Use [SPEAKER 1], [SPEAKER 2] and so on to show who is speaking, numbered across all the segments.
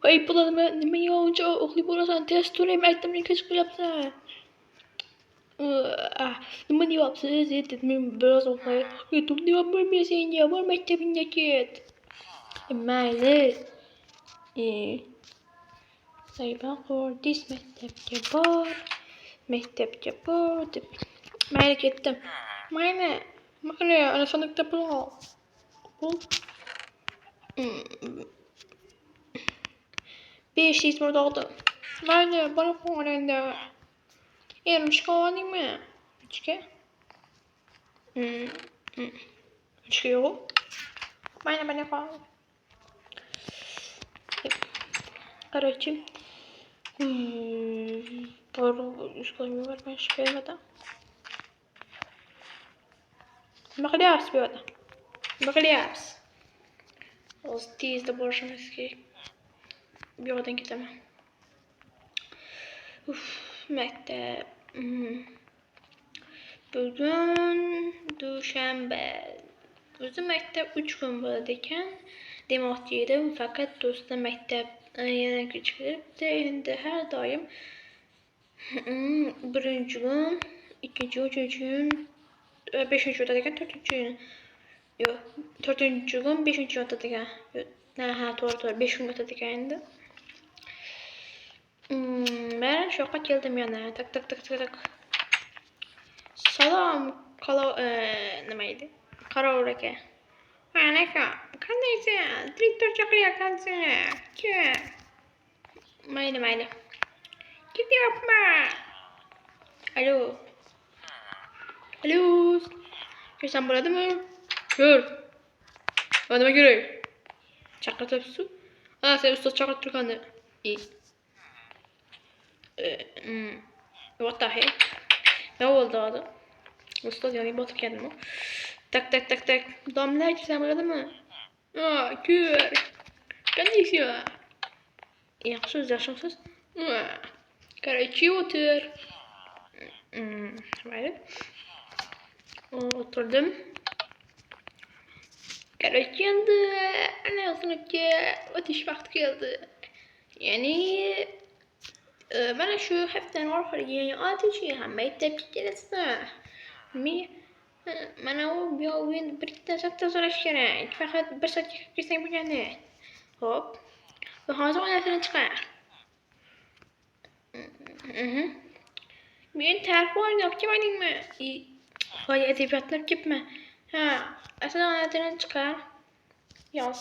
[SPEAKER 1] Ayıp bulalım. Nima yolunca uxlab borasan, test to'layman, aytdim, nega chiqyapsan? Nima deyapsiz? Dedim, biroz uxlay. Yetim deyapman senga, bor maktabingga ket. Mayli. Sayban qordis maktabga bor. Maktabga bor deb. Mayli ketdim. Mayli. Ana sandiqda pul ol. Pul. 500 murda oldu. Mayli, bana qo'y endi. Ermishga oldingmi? 3ga? 3ga yo'q. Mayli, qo'y. Короче, пару исследований var şüpheli. Bakacağız bir adam. Bakacağız. O tezde borçumuz ki bir odan gidemem. Mektep. Bugün Duşanbe. Özüm mektep 3 gün bo'ladikən demoqchi fakat do'stim mektep yana kechikibdi. Endi har doim birinchi kun, ikkinchi kun, uchinchi kun, beshinchi o'tadigan, to'rtinchi kun. Yo'q, to'rtinchi kun, beshinchi o'tadigan. Ha, to'g'ri, 5 kun o'tadigan endi. Men shu yoqqa keldim yana. Tak. Salom, nima edi? Qaror aka. Aka, qandaysan? Direktor chaqiryapti. Kel. Mayli. Ketyapman. Alo. Kirsam bo'ladimi? Yur. Nima kerak? Chaqirtabsiz? Sen ustoz chaqirib turganda. What the heck? Ne oldu adı? Ustoz yani botib ketdimi? Tak. Domla kirsam bo'ladimi? Kür. Qandaysan? Yaxshimisiz? Короче, o'tir. Mayli. O'tirdim. Короче, endi ana sinfga o'tish vaqti keldi. Ya'ni mana shu haftaning oxiriga 6-chi ham maktabga kelasizlar. Mana u endi bitta soatda so'rash kerak. Faqat 1 soatga kirib kelsang bo'lgani. Xo'p. Va hozir onasini chiqar. Men tarix o'rganmoqchi edingmi? Voy, adabiyotlar ketma. Ha, aslida onasini chiqar. Yoz.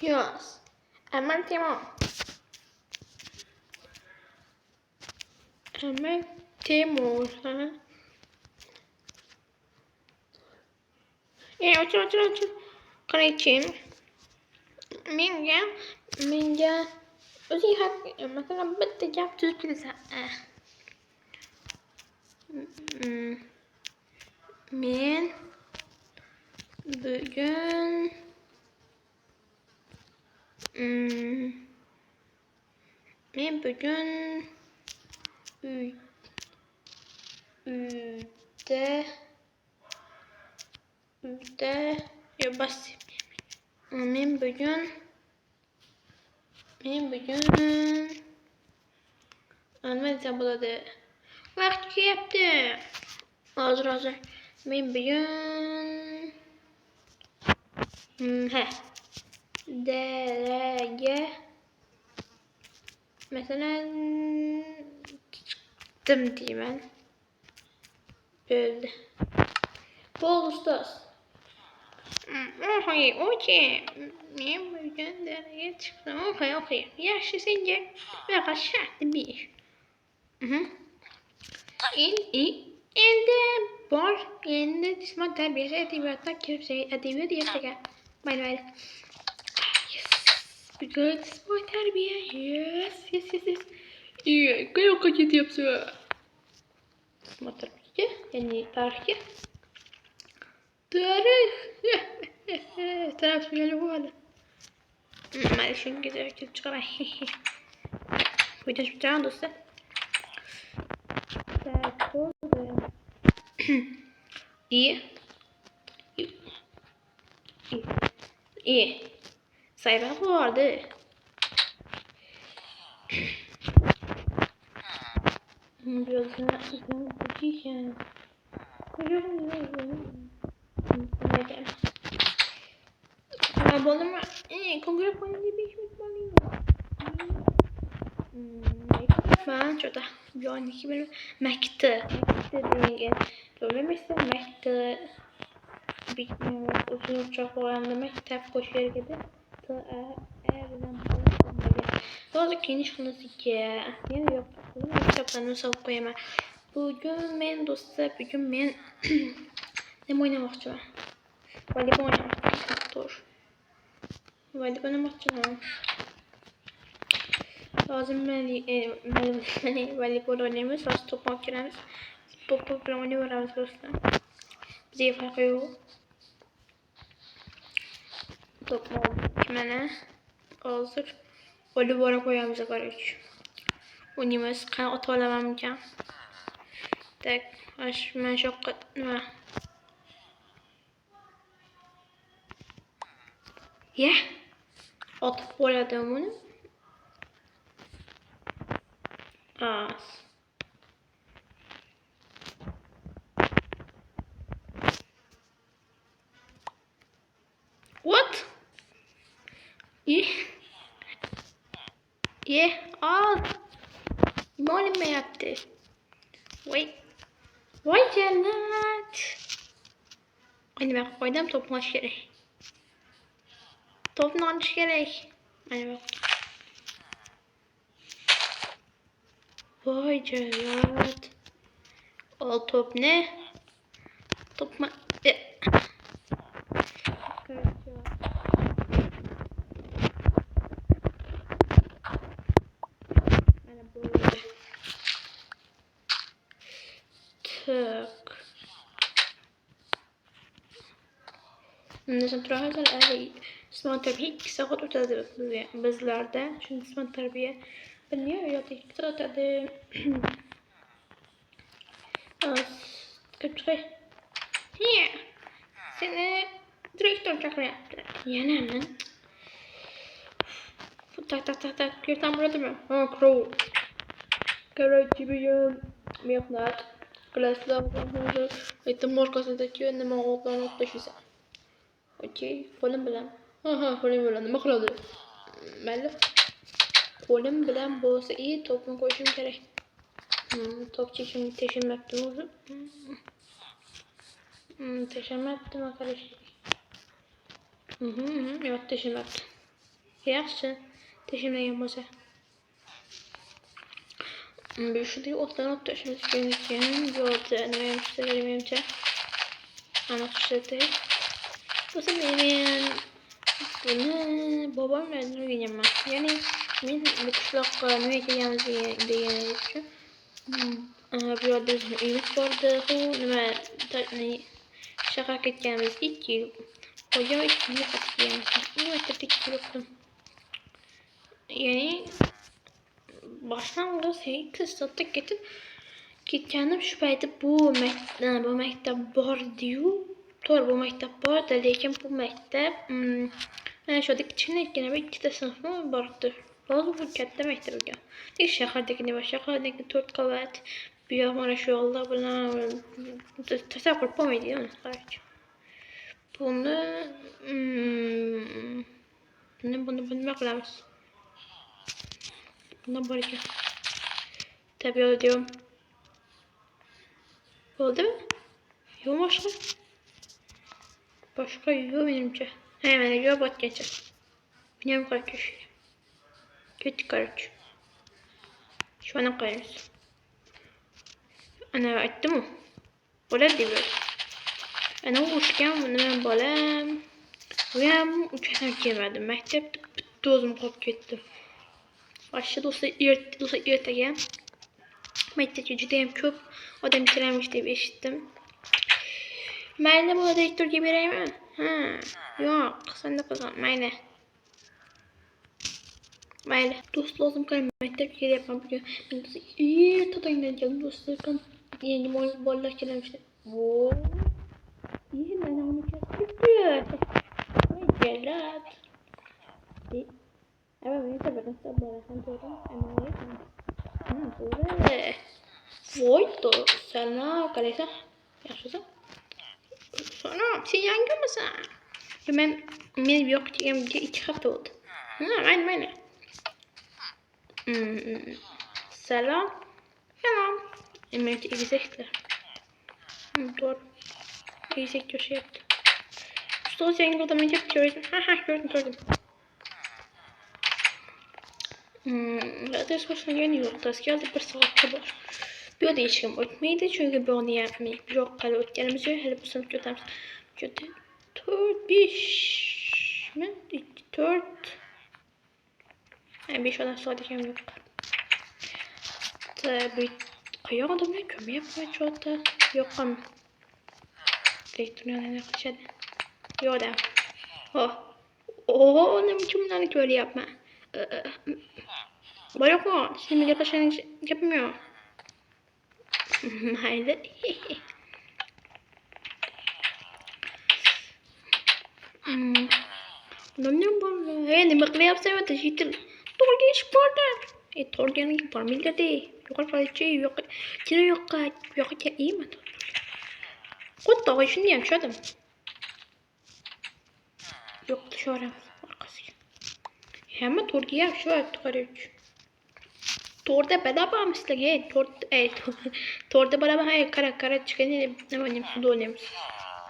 [SPEAKER 1] Yoz. Amal Temur. Ha. Ochil. Qaraychi. Menga o'zing haq, masalan, bitta gap tuzib kelasan. Men bugun uyda bas. Men bugun nima desam bo'ladi? Vaqt kelyapti. Hozir. Men bugun daraga masalan chiqdim deyman. Bo'ldi ustoz. Okey. Men bugun daraga chiqdim. Okey. Yaxshi, senga faqat sharti 5. Endi bor. Endi jismon tarbiyasi adabiyotdan kirib, adabiyot ertaga. Mayli. Bugun jismon tarbiya. Yes. Qayoqqa ketyapsan? Jismon tarbiyaga, ya'ni tarixga. Tarix bo'ladi. Mayli, shunga kelib chiqaman. Videomiz bilan do'stlar. İyi. İyi. Sayfa vardı. Biraz daha bakayım. Boleh mak? Kau kira poin lebih paling. Ben şurada yani 2000 Mac'te değil. Söylemezsem Mac'te bitmiyor. Uzun uçak oranında mektep koşuyor gibi. Evden bazı geniş konusu ki. Yani yok. Mektepten salıp koyamam. Bugün ben dostlar, bugün ben ne oynamak istiyorum? Voleybol oynamak istiyorum. Dur. Voleybol oynamak istiyorum. Lazım voleybol oynayamıyoruz. Az top makinemiz. Topu falan oynuyoruz dostlar. Bize farkı yok. Top makine hazır. Voleybola koyamıza karış. Oynayamıyoruz. Kan otolamam ki. Tek ben çok ne? Ya? Atıp oynadım onu. Az. What? Az. Malum mu yaptı? Wait. Vay cennet. Hani bak koydum topun aç gerek. Topun aç gerek. Hani bak. Vay cennet. Al top ne? Top mu? Tık. Mesela trahazel İsmail terbiye 2 saat ötedi bizlerde. Çünkü İsmail terbiye bilmiyor ya 2 saat ötedi. Kaçırı. Niye? Seni direktör çakır yaptı. Yani mi? Tak. Yırtan burada mı? Ha, crow. Короче, берем мехнат. Красава уже. Это морка задача, не могу планировать тащиться. Окей, полем bilen. Aha, polem bilen. Nima qiladi? Mayli. Qo'lim bilan bo'lsa, topni qo'yishim kerak. Top teshilmabdi o'zi. Teshilmabdimi qarash? Yo'q, teshilmabdi. Yaxshi. Teshilmagan bo'lsa. Şurada otdan ot taşımış gerekirken yolda neyimse ana tuşladı. Bu sefer bunu babam nereden öğreneceğim ben? Yani ben bu kuşlakla ne yapacağımızı diyeceğim. Bir yolda ümit vardı. Ne şaka edeceğimiz 2 yıl. Hocam 2 yıl katlayacağımız. Ama tabii 2 yıl. Yani baştan orası kısıtlı gitkendim şüpheydi bu mektep var diyor. Doğru bu mektep var da lakin bu mektep şöyle içine gene bir 2 sınıf mı vardı. Bazı bu katta mektep ya. Bir şehirde var şehirde 4 kavat bir yamara şu Allah buna tasavvur yapamaydı yani. Bunu baklamaz. Buna barıca. Tabii öyle diyorum. Oldu mu? Yok başka. Başka yok benimce. Hemen yok bak geçer. Benim kaçış. Kötü karış. Şu ana koyarız. Ana attı mı? Böyle diyor. Ana uçken bunu ben böyle. Uyan uçaktan girmedim. Mektepte tozum kop gitti. Başladı olsa ertegen. Mektepte cüdeyim çok. Adam bitiremiş diye eşittim. Mayli bu direktör gibi mi? Yok sen de kazan. Mayli. Dost lazım kalın. Mektep geri yapmam biliyor. İyi tatayım canım dostlar. Yeni boller kirlemişler. Whoa. İyi lan onu kesiyor. Ay gelat. Evet beni de bakın sabah sen diyorum. Ama böyle. Voito. Sana kalesa. Yaşasın. Sonra sen yangi mısın? Men yok diyeyim diye 2 hafta oldu. Aynen. Selam. Selam. Evet egzekler. Doğru. Egzek köşe yaptı. Usta sen burada mı gördün? Ha gördüm. Zaten sonuçta yeni yurttaş geldi bir saat kadar. Bir değişim ötmeydi çünkü bunu yapmayıp yok kalı ötkenimiz yok. Hele bu sınıf götürmüş. Kötü 4 5 mi? 4 yani 5 olan sadece yok. Tabi ayağı da ne kömür yapmaya çoğaltı. Yok ama. Elektronik ne kaçadı. Yok da. Ne biçim lanet öyle yapma. Bırak o. Şimdi yaklaşan yapmıyor. Haydi. Nonton por ni me creo se va te chiste. Torge sporta. Torge ni por mil de. Yok falçı yok. Kira yok ya iyi mi? Kut da şunu yem şadım. Yok dışarı arkası. Hemen Torge yap şu at karıç. Torda bedava mısın ki? Torda bedava kara çıkan ne oynayayım futbol oynayayım.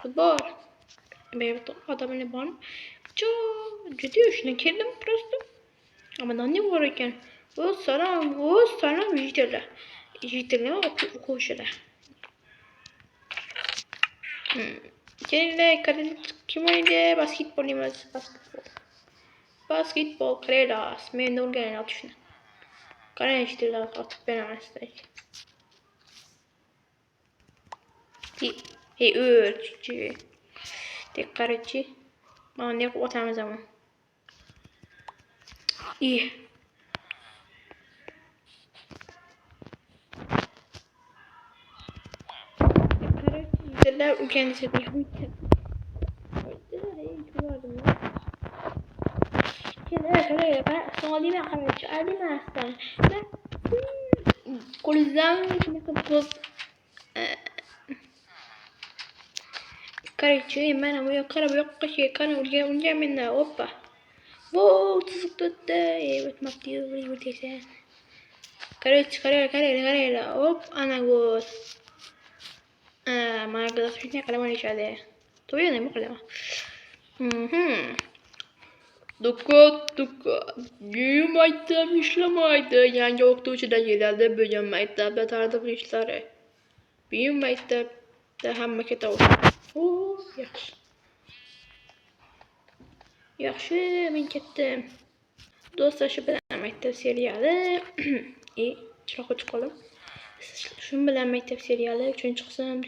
[SPEAKER 1] Futbol. Benim adamın ne var? Çok ciddi işine girdim просто. Ama ne varken o sana jitler okuşlar. Kendine kim oynadı? Basketbol oynamaz. Basketbol kredas. Men de gelen atışına. Karen jitler atıp ben arasındayım. Ölçü. Tekkarıcı. Ama ne otamaz ama. İyi. Tekkarıcı kendisi de yapmayacak. كده صغالي ما خرج عادي ما أحسن لا كل زمان نكتب كاريتشي ما أنا ويا كرب يقشي كان ونجا منا أوبا وو تصدت بتمطي وتيسان كاريلا أوب أنا قوس ما قدرت فيني كلام ليش هذا طبيعي مقلمة Dikkat. Büyü mektep işlemeydi. Yani oktuğucuda yerlerde büyü mektepte tartı işleri. Büyü mektepte hem makete olsun. Yaxşı. Yaxşı, ben ketdim. Dostlar şu bilen mektep serialı. Çırağı çıkalım. Şunu bilen mektep serialı. 3. kısım,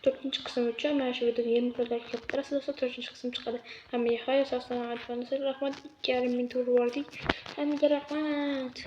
[SPEAKER 1] 4. kısım uçuyor. Ben şu videoda 20 kadar yaptırası dostlar 4. kısım çıkadı. Hem de hayır esasına adfanı rahmat. 2 yarım bin tur vardı. Hem de rahmat.